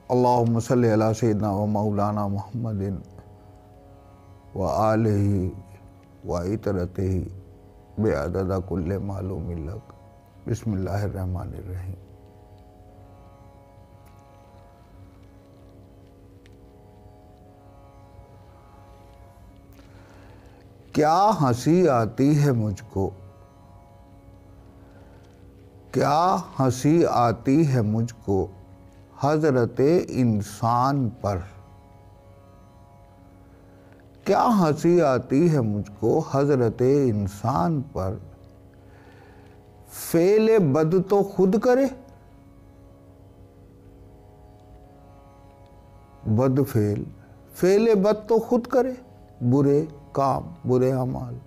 اللہم صلی علی سیدنا و مولانا محمد و آلہ و عطرتہ بعدد کل معلوم لک۔ بسم اللہ الرحمن الرحیم۔ کیا ہنسی آتی ہے مجھ کو، کیا ہنسی آتی ہے مجھ کو حضرت انسان پر، کیا ہنسی آتی ہے مجھ کو حضرت انسان پر، فعل بد تو خود کرے، بد فعل بد تو خود کرے، برے کام برے اعمال،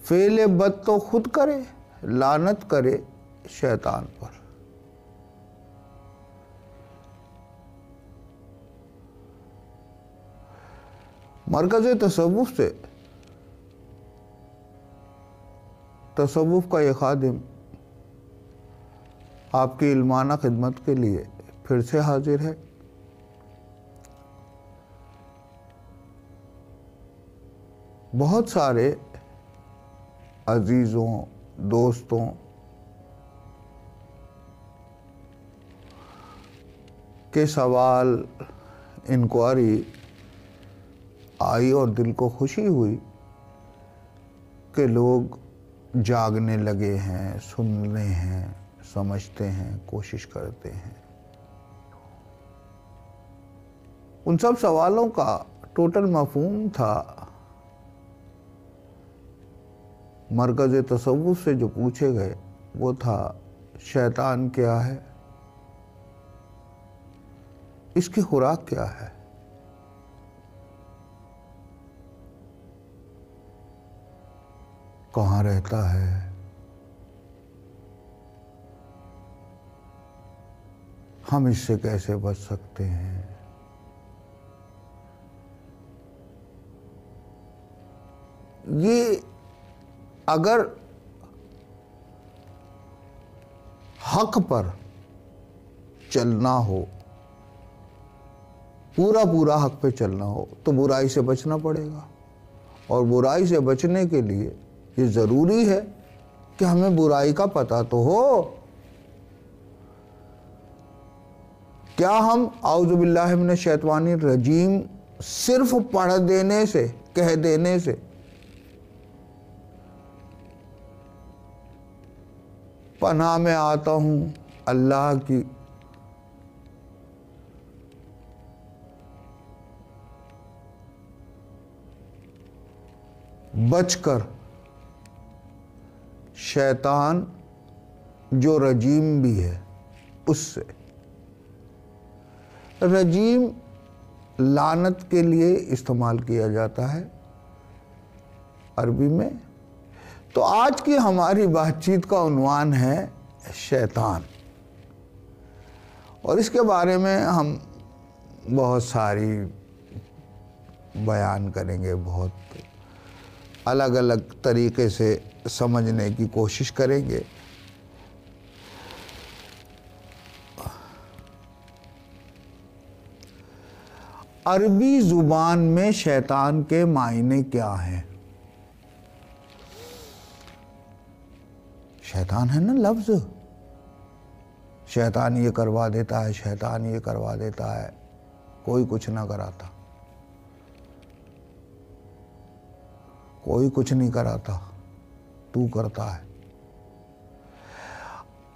فعل بد تو خود کرے، لعنت کرے شیطان پر۔ مرکز تصوف سے تصوف کا یہ خادم آپ کی علمانہ خدمت کے لیے پھر سے حاضر ہے۔ بہت سارے عزیزوں دوستوں کے سوال انکوائری آئی اور دل کو خوشی ہوئی کہ لوگ جاگنے لگے ہیں، سننے ہیں، سمجھتے ہیں، کوشش کرتے ہیں۔ ان سب سوالوں کا ٹوٹل مفہوم تھا، مرکز تصوف سے جو پوچھے گئے وہ تھا شیطان کیا ہے، اس کی خوراک کیا ہے، کہاں رہتا ہے، ہم اس سے کیسے بچ سکتے ہیں۔ یہ اگر حق پر چلنا ہو، پورا حق پہ چلنا ہو تو برائی سے بچنا پڑے گا، اور برائی سے بچنے کے لیے یہ ضروری ہے کہ ہمیں برائی کا پتہ تو ہو۔ کیا ہم اعوذ باللہ من الشیطان الرجیم صرف پڑھ دینے سے، کہہ دینے سے پناہ میں آتا ہوں اللہ کی، بچ کر شیطان جو رجیم بھی ہے اس سے، رجیم لعنت کے لیے استعمال کیا جاتا ہے عربی میں، تو آج کی ہماری بات چیت کا عنوان ہے شیطان، اور اس کے بارے میں ہم بہت ساری بیان کریں گے، بہت الگ الگ طریقے سے سمجھنے کی کوشش کریں گے۔ عربی زبان میں شیطان کے معنی کیا ہیں؟ شیطان ہے نا لفظ، شیطان یہ کروا دیتا ہے، شیطان یہ کروا دیتا ہے، کوئی کچھ نہ کراتا، کوئی کچھ نہیں کراتا، تو کرتا ہے۔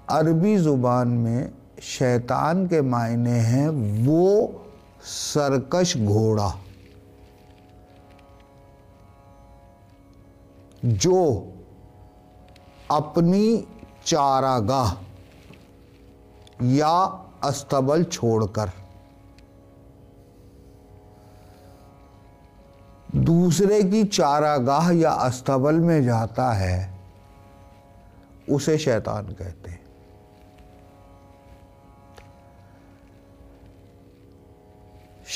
عربی زبان میں شیطان کے معنی ہیں وہ سرکش گھوڑا جو اپنی چارگاہ یا استبل چھوڑ کر دوسرے کی چارگاہ یا استبل میں جاتا ہے، اسے شیطان کہتے ہیں۔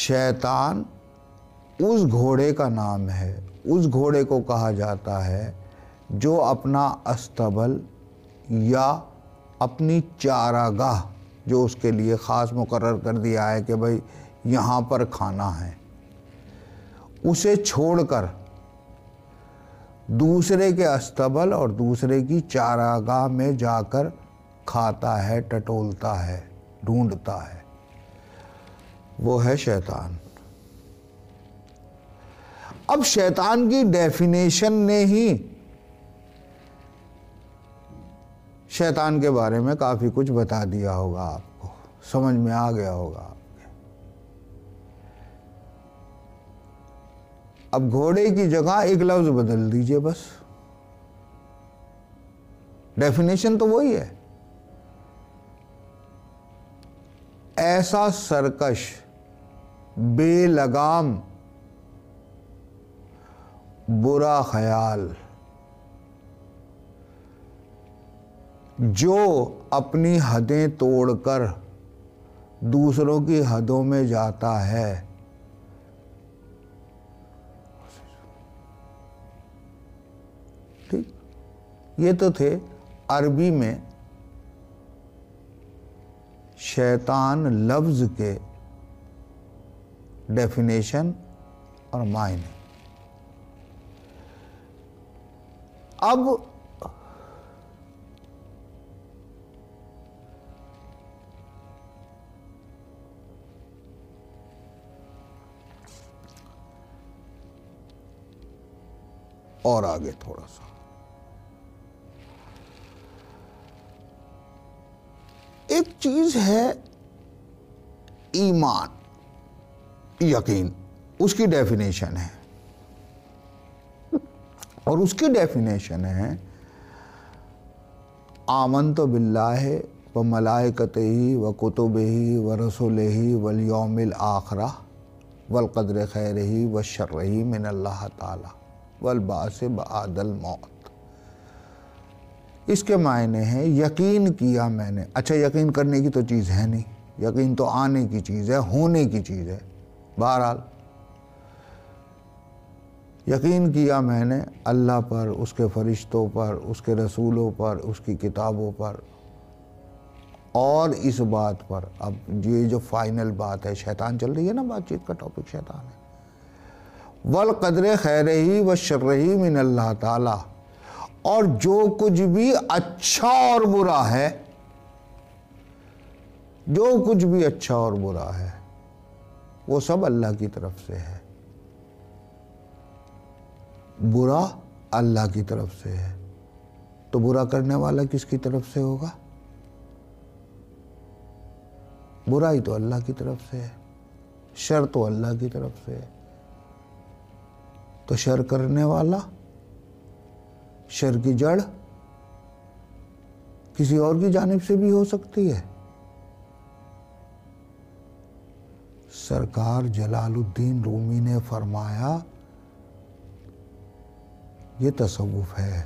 شیطان اس گھوڑے کا نام ہے، اس گھوڑے کو کہا جاتا ہے جو اپنا استبل یا اپنی چارگاہ جو اس کے لیے خاص مقرر کر دیا ہے کہ بھئی یہاں پر کھانا ہے، اسے چھوڑ کر دوسرے کے استبل اور دوسرے کی چاراگاہ میں جا کر کھاتا ہے، ٹٹولتا ہے، ڈھونڈتا ہے، وہ ہے شیطان۔ اب شیطان کی ڈیفینیشن نے ہی شیطان کے بارے میں کافی کچھ بتا دیا ہوگا، آپ کو سمجھ میں آ گیا ہوگا۔ اب گھوڑے کی جگہ ایک لفظ بدل دیجئے، بس ڈیفینیشن تو وہی ہے۔ ایسا سرکش، بے لگام، برا خیال جو اپنی حدیں توڑ کر دوسروں کی حدوں میں جاتا ہے، ٹھیک، یہ تو تھے عربی میں شیطان لفظ کے ڈیفینیشن اور معنی۔ اب اور آگے تھوڑا سا، ایک چیز ہے ایمان، یقین، اس کی ڈیفینیشن ہے، اور اس کی ڈیفینیشن ہے آمنت باللہ و ملائکتہ و کتبہ و رسلہ والیوم الآخرہ والقدر خیرہ و شرہ من اللہ تعالی والبعث بعد الموت۔ اس کے معنی ہیں یقین کیا میں نے۔ اچھا، یقین کرنے کی تو چیز ہے نہیں، یقین تو آنے کی چیز ہے، ہونے کی چیز ہے۔ بہرحال یقین کیا میں نے اللہ پر، اس کے فرشتوں پر، اس کے رسولوں پر، اس کی کتابوں پر، اور اس بات پر، اب یہ جو فائنل بات ہے، شیطان چل رہی ہے نا، بات چیت کا ٹاپک شیطان ہے، والقدر خیرہ و شرہ من اللہ تعالی، اور جو کچھ بھی اچھا اور برا ہے، جو کچھ بھی اچھا اور برا ہے، وہ سب اللہ کی طرف سے ہے، برا اللہ کی طرف سے ہے۔ تو برا کرنے والا کس کی طرف سے ہوگا؟ برائی تو اللہ کی طرف سے ہے، شر تو اللہ کی طرف سے ہے۔ تو شر کرنے والا، شر کی جڑ کسی اور کی جانب سے بھی ہو سکتی ہے۔ سرکار جلال الدین رومی نے فرمایا یہ تصوف ہے،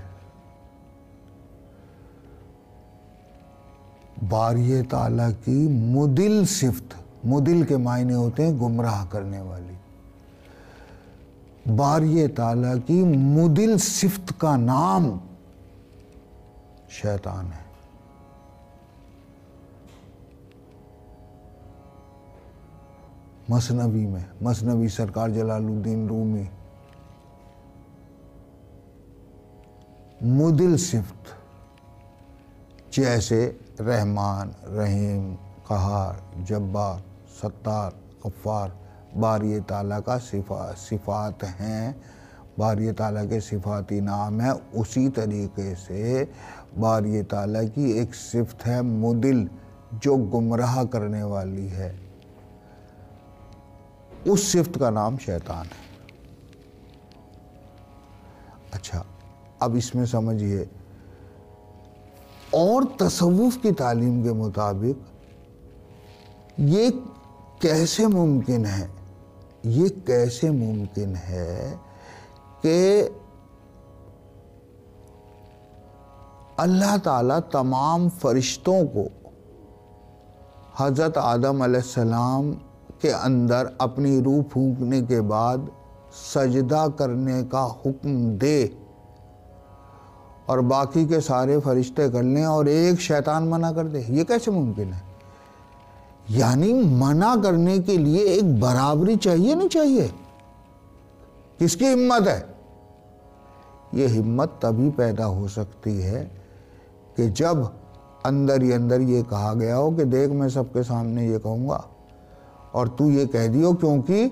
باری تعالیٰ کی مدل صفت، مدل کے معنی ہوتے ہیں گمراہ کرنے والی، باری تعالیٰ کی مدل صفت کا نام شیطان ہے۔ مثنوی میں، مثنوی سرکار جلال الدین رومی، مدل صفت جیسے رحمان، رحیم، قہار، جبار، ستار، غفار، باری تعالیٰ کا صفات ہیں، باری تعالیٰ کے صفاتی نام ہیں۔ اسی طریقے سے باری تعالیٰ کی ایک صفت ہے مدل، جو گمراہ کرنے والی ہے، اس صفت کا نام شیطان ہے۔ اچھا، اب اس میں سمجھیے، اور تصوف کی تعلیم کے مطابق یہ کیسے ممکن ہے، یہ کیسے ممکن ہے کہ اللہ تعالیٰ تمام فرشتوں کو حضرت آدم علیہ السلام کے اندر اپنی روح پھونکنے کے بعد سجدہ کرنے کا حکم دے اور باقی کے سارے فرشتے کر لیں اور ایک شیطان منع کر دے؟ یہ کیسے ممکن ہے؟ یعنی منع کرنے کے لیے ایک برابری چاہیے نہیں چاہیے؟ کس کی ہمت ہے؟ یہ ہمت تبھی پیدا ہو سکتی ہے کہ جب اندر ہی اندر یہ کہا گیا ہو کہ دیکھ میں سب کے سامنے یہ کہوں گا اور تو یہ کہہ دیو، کیونکہ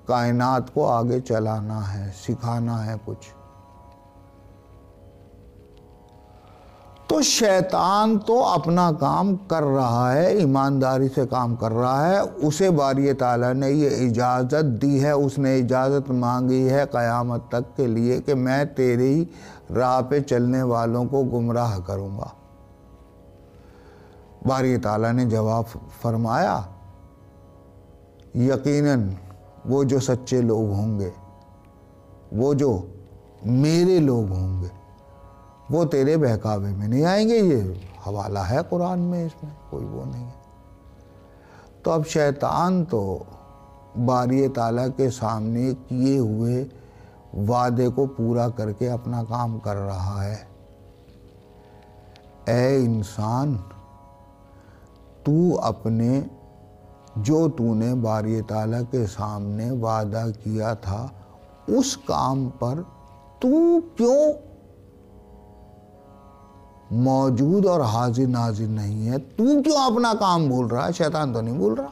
کائنات کو آگے چلانا ہے، سکھانا ہے کچھ۔ تو شیطان تو اپنا کام کر رہا ہے، ایمانداری سے کام کر رہا ہے، اسے باری تعالیٰ نے یہ اجازت دی ہے، اس نے اجازت مانگی ہے قیامت تک کے لیے کہ میں تیری راہ پہ چلنے والوں کو گمراہ کروں گا۔ باری تعالیٰ نے جواب فرمایا، یقیناً وہ جو سچے لوگ ہوں گے، وہ جو میرے لوگ ہوں گے، وہ تیرے بہکاوے میں نہیں آئیں گے۔ یہ حوالہ ہے قرآن میں، اس میں کوئی وہ نہیں ہے۔ تو اب شیطان تو باری تعالیٰ کے سامنے کیے ہوئے وعدے کو پورا کر کے اپنا کام کر رہا ہے۔ اے انسان، تو اپنے جو تو نے باری تعالیٰ کے سامنے وعدہ کیا تھا اس کام پر تو کیوں موجود اور حاضر ناظر نہیں ہے؟ تو کیوں اپنا کام بھول رہا ہے؟ شیطان تو نہیں بھول رہا،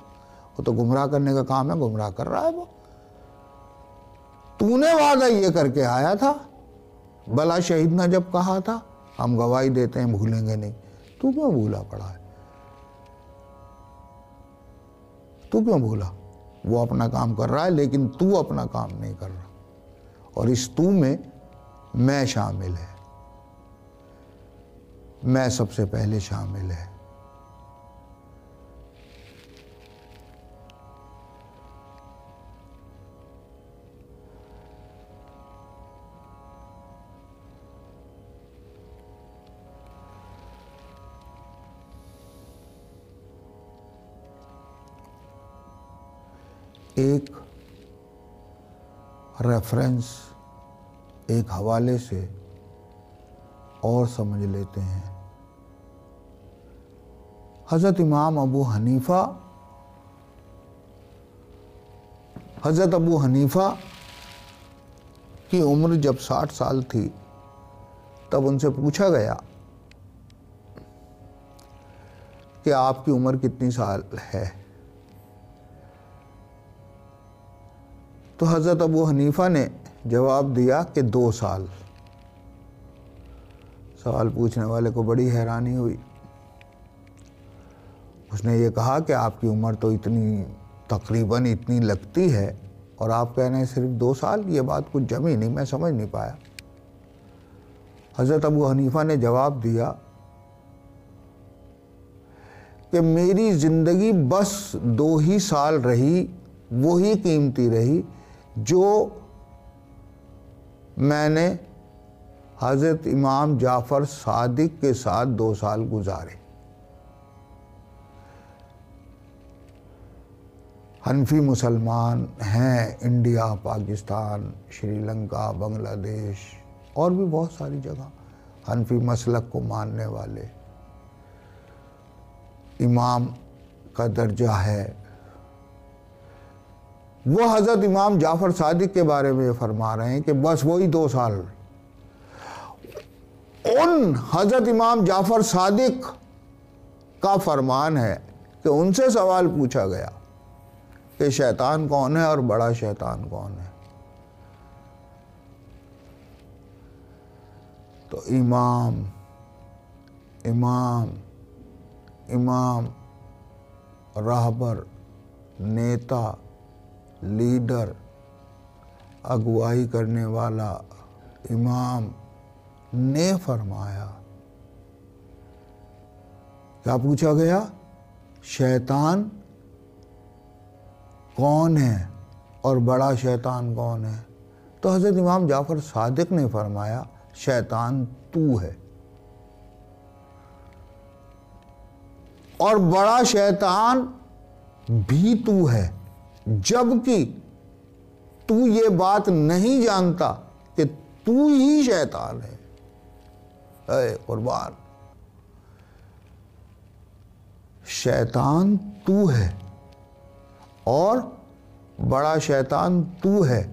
وہ تو گمراہ کرنے کا کام ہے، گمراہ کر رہا ہے وہ۔ تو نے وعدہ یہ کر کے آیا تھا، بلا شہیدنا جب کہا تھا ہم گواہی دیتے ہیں بھولیں گے نہیں، تو کیوں بھولا پڑا ہے؟ تو کیوں بھولا؟ وہ اپنا کام کر رہا ہے لیکن تو اپنا کام نہیں کر رہا، اور اس تو میں شامل ہے، میں سب سے پہلے شامل ہے۔ ایک ریفرنس، ایک حوالے سے اور سمجھ لیتے ہیں۔ حضرت امام ابو حنیفہ کی عمر جب 60 سال تھی تب ان سے پوچھا گیا کہ آپ کی عمر کتنی سال ہے؟ تو حضرت ابو حنیفہ نے جواب دیا کہ 2 سال۔ سوال پوچھنے والے کو بڑی حیرانی ہوئی۔ اس نے یہ کہا کہ آپ کی عمر تو تقریباً اتنی لگتی ہے اور آپ کہہ رہے ہیں صرف 2 سال، یہ بات کچھ جمی نہیں، میں سمجھ نہیں پایا۔ حضرت ابو حنیفہ نے جواب دیا کہ میری زندگی بس 2 ہی سال رہی، وہی قیمتی رہی جو میں نے حضرت امام جعفر صادق کے ساتھ 2 سال گزارے۔ حنفی مسلمان ہیں انڈیا، پاکستان، شری لنکا، بنگلہ دیش اور بھی بہت ساری جگہ، حنفی مسلک کو ماننے والے، امام کا درجہ ہے۔ وہ حضرت امام جعفر صادق کے بارے میں فرما رہے ہیں کہ بس وہی 2 سال۔ ان حضرت امام جعفر صادق کا فرمان ہے کہ ان سے سوال پوچھا گیا کہ شیطان کون ہے اور بڑا شیطان کون ہے؟ تو امام راہبر، نیتا، لیڈر، اگوائی کرنے والا امام نے فرمایا، کیا پوچھا گیا؟ شیطان کون ہے اور بڑا شیطان کون ہے؟ تو حضرت امام جعفر صادق نے فرمایا شیطان تو ہے، اور بڑا شیطان بھی تو ہے، جبکہ تو یہ بات نہیں جانتا کہ تو ہی شیطان ہے۔ اے قربان! شیطان تو ہے اور بڑا شیطان تو ہے،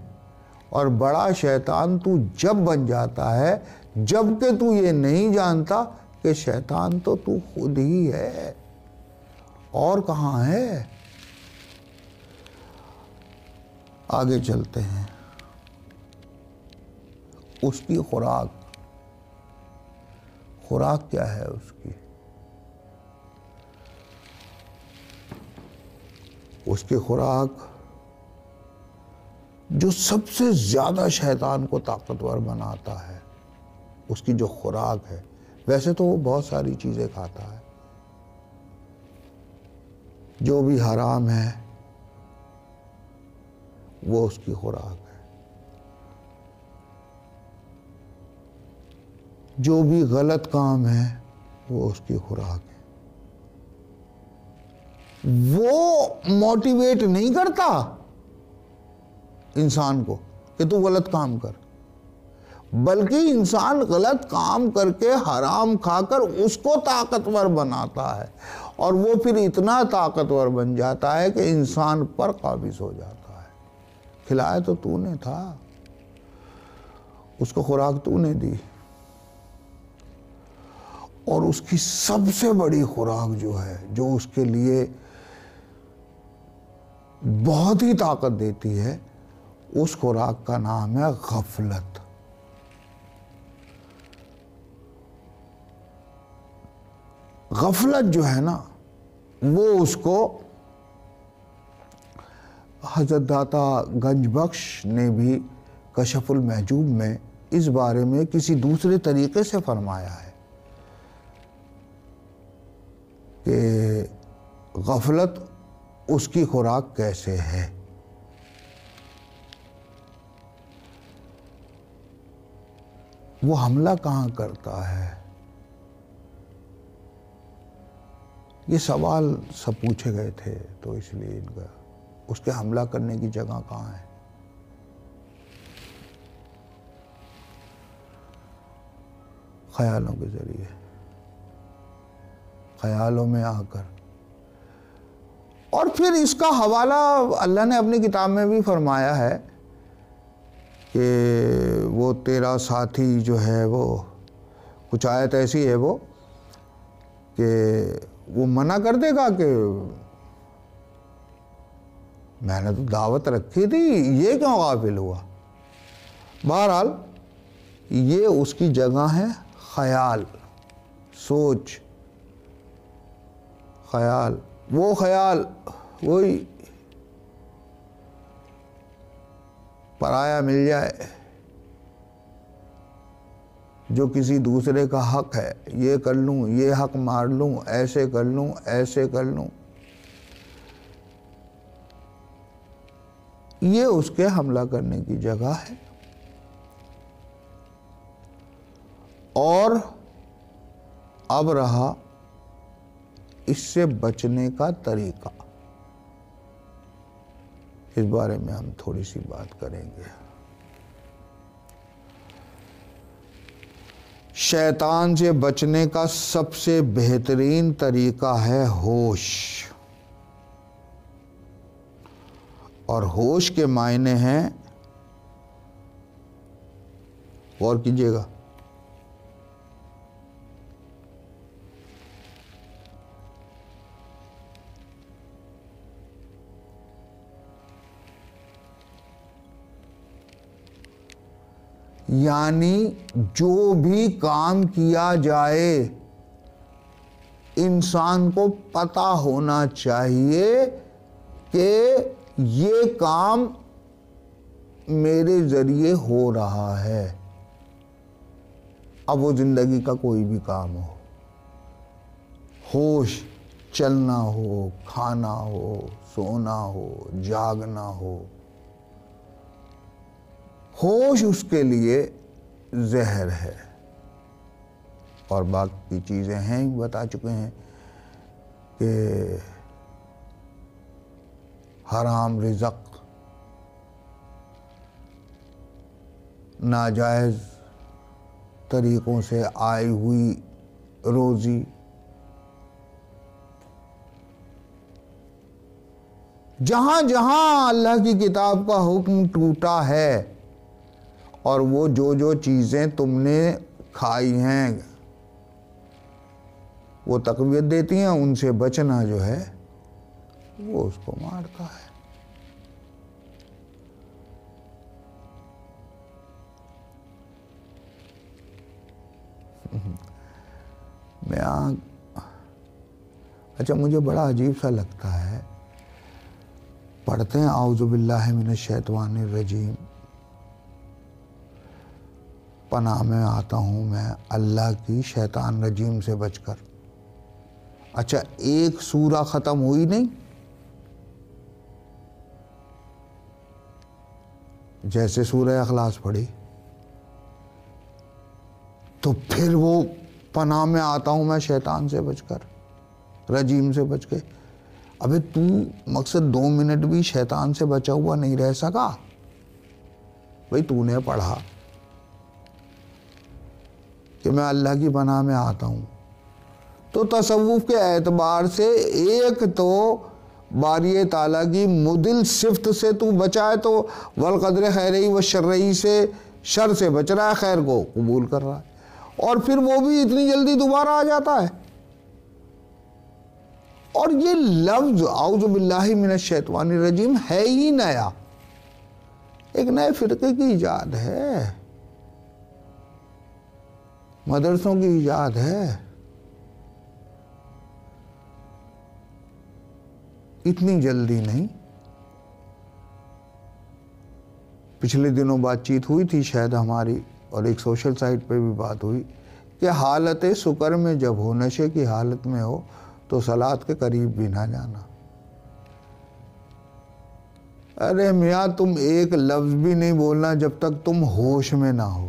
اور بڑا شیطان تو جب بن جاتا ہے جب کہ تو یہ نہیں جانتا کہ شیطان تو خود ہی ہے، اور کہاں ہے۔ آگے چلتے ہیں۔ اس کی خوراک کیا ہے اس کی؟ اس کی خوراک جو سب سے زیادہ شیطان کو طاقتور بناتا ہے، اس کی جو خوراک ہے، ویسے تو وہ بہت ساری چیزیں کھاتا ہے، جو بھی حرام ہے وہ اس کی خوراک ہے، جو بھی غلط کام ہے وہ اس کی خوراک ہے۔ وہ موٹیویٹ نہیں کرتا انسان کو کہ تو غلط کام کر، بلکہ انسان غلط کام کر کے حرام کھا کر اس کو طاقتور بناتا ہے، اور وہ پھر اتنا طاقتور بن جاتا ہے کہ انسان پر قابض ہو جاتا ہے۔ کھلایا تو نے تھا، اس کو خوراک تو نے دی، اور اس کی سب سے بڑی خوراک جو ہے، جو اس کے لیے بہت ہی طاقت دیتی ہے، اس خوراک کا نام ہے غفلت۔ غفلت جو ہے نا، وہ اس کو حضرت داتا گنج بخش نے بھی کشف المحجوب میں اس بارے میں کسی دوسرے طریقے سے فرمایا ہے کہ غفلت اس کی خوراک کیسے ہے۔ وہ حملہ کہاں کرتا ہے؟ یہ سوال سب پوچھے گئے تھے، تو اس لیے ان کا اس کے حملہ کرنے کی جگہ کہاں ہے؟ خیالوں کے ذریعے، خیالوں میں آ کر۔ اور پھر اس کا حوالہ اللہ نے اپنی کتاب میں بھی فرمایا ہے کہ وہ تیرا ساتھی جو ہے، وہ کچھ آیت ایسی ہے وہ کہ وہ منع کر دے گا کہ میں نے تو دعوت رکھی تھی، یہ کیوں غافل ہوا۔ بہرحال یہ اس کی جگہ ہے خیال، سوچ، خیال، وہ خیال وہی پرایا مل جائے جو کسی دوسرے کا حق ہے، یہ کر لوں، یہ حق مار لوں، ایسے کر لوں، ایسے کر لوں، یہ اس کے حملہ کرنے کی جگہ ہے۔ اور اب رہا اس سے بچنے کا طریقہ، اس بارے میں ہم تھوڑی سی بات کریں گے۔ شیطان سے بچنے کا سب سے بہترین طریقہ ہے ہوش، اور ہوش کے معنی ہیں، غور کیجئے گا، یعنی جو بھی کام کیا جائے انسان کو پتہ ہونا چاہیے کہ یہ کام میرے ذریعے ہو رہا ہے۔ اب وہ زندگی کا کوئی بھی کام ہو، ہوش، چلنا ہو، کھانا ہو، سونا ہو، جاگنا ہو، ہوش اس کے لیے زہر ہے۔ اور باقی چیزیں ہیں، بتا چکے ہیں کہ حرام رزق، ناجائز طریقوں سے آئی ہوئی روزی، جہاں جہاں اللہ کی کتاب کا حکم ٹوٹا ہے اور وہ جو چیزیں تم نے کھائی ہیں وہ تقویت دیتی ہیں، ان سے بچنا جو ہے وہ اس کو مارتا ہے۔ اچھا مجھے بڑا عجیب سا لگتا ہے، پڑھتے ہیں اعوذ باللہ من الشیطان الرجیم، پناہ میں آتا ہوں میں اللہ کی شیطان رجیم سے بچ کر۔ اچھا ایک سورہ ختم ہوئی نہیں، جیسے سورہ اخلاص پڑھی تو پھر وہ پناہ میں آتا ہوں میں شیطان سے بچ کر، رجیم سے بچ کے۔ ابھی تو مقصد 2 منٹ بھی شیطان سے بچا ہوا نہیں رہ سکا؟ بھئی تو نے پڑھا کہ میں اللہ کی پناہ میں آتا ہوں، تو تصوف کے اعتبار سے ایک تو باری تعالیٰ کی مدل صفت سے تو بچا ہے، تو والقدر خیرہی والشرہی سے شر سے بچ رہا ہے، خیر کو قبول کر رہا ہے، اور پھر وہ بھی اتنی جلدی دوبارہ آ جاتا ہے۔ اور یہ لفظ اعوذ باللہ من الشیطان الرجیم ہے ہی نیا، ایک نئے فرقے کی ایجاد ہے، مدرسوں کی ایجاد ہے۔ اتنی جلدی نہیں۔ پچھلے دنوں بات چیت ہوئی تھی شاید ہماری، اور ایک سوشل سائٹ پہ بھی بات ہوئی کہ حالت سکر میں جب ہو، نشے کی حالت میں ہو تو صلاۃ کے قریب بھی نہ جانا۔ ارے میاں تم ایک لفظ بھی نہیں بولنا جب تک تم ہوش میں نہ ہو۔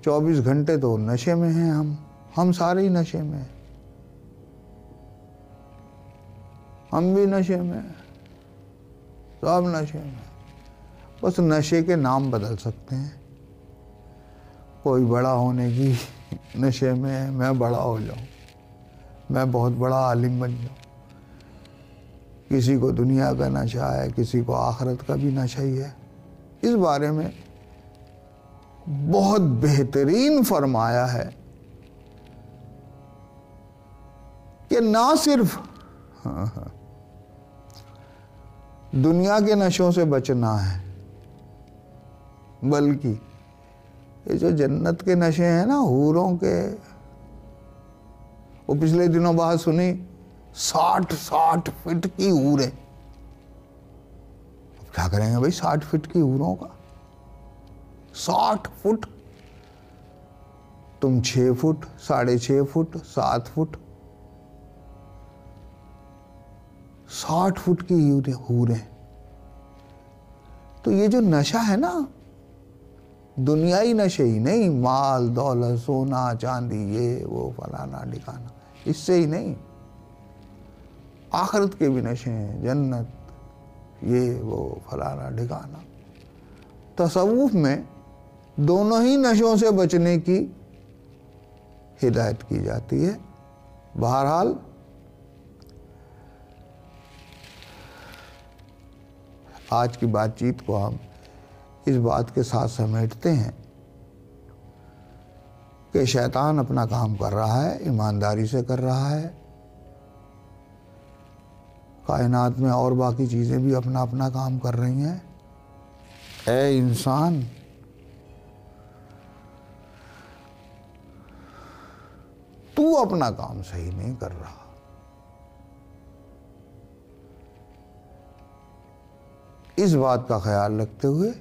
24 گھنٹے تو نشے میں ہیں ہم سارے ہی نشے میں ہیں، ہم بھی نشے میں ہیں، سب نشے میں، بس نشے کے نام بدل سکتے ہیں۔ کوئی بڑا ہونے کی نشے میں ہے، میں بڑا ہو جاؤں، میں بہت بڑا عالم بن جاؤں۔ کسی کو دنیا کا نشہ ہے، کسی کو آخرت کا بھی نشہ ہی ہے۔ اس بارے میں بہت بہترین فرمایا ہے کہ نہ صرف دنیا کے نشوں سے بچنا ہے، بلکہ یہ جو جنت کے نشے ہیں نا حوروں کے، وہ پچھلے دنوں بات سنی 60 فٹ کی حوریں۔ اب کیا کریں گے بھائی 60 فٹ کی حوروں کا؟ 60 فٹ، تم 6 فٹ، 6.5 فٹ، 7 فٹ، 60 فٹ کی حوریں۔ تو یہ جو نشہ ہے نا، دنیائی نشے ہی نہیں، مال دولت سونا چاندی یہ وہ فلانا ڈھکانا، اس سے ہی نہیں، آخرت کے بھی نشے ہیں، جنت یہ وہ فلانا ڈھکانا۔ تصوف میں دونوں ہی نشوں سے بچنے کی ہدایت کی جاتی ہے۔ بہرحال آج کی بات چیت کو ہم اس بات کے ساتھ سمیٹتے ہیں کہ شیطان اپنا کام کر رہا ہے، ایمانداری سے کر رہا ہے، کائنات میں اور باقی چیزیں بھی اپنا اپنا کام کر رہی ہیں۔ اے انسان، تو اپنا کام صحیح نہیں کر رہا۔ اس بات کا خیال رکھتے ہوئے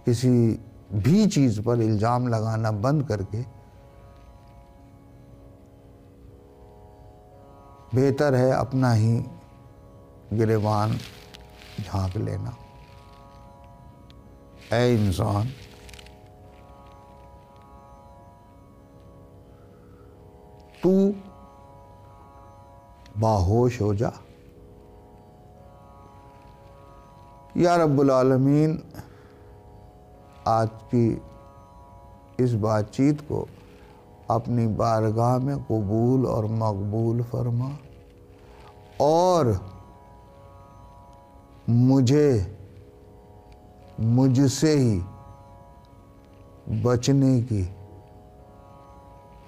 کسی بھی چیز پر الزام لگانا بند کر کے بہتر ہے اپنا ہی گریبان جھانک لینا۔ اے انسان، تو باہوش ہو جا۔ یا رب العالمین، آج کی اس بات چیت کو اپنی بارگاہ میں قبول اور مقبول فرما۔ اور مجھ سے ہی بچنے کی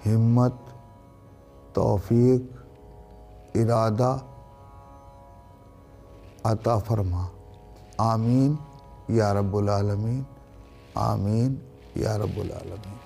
ہمت، توفیق، ارادہ عطا فرما۔ آمین یا رب العالمین، آمین یا رب العالمین۔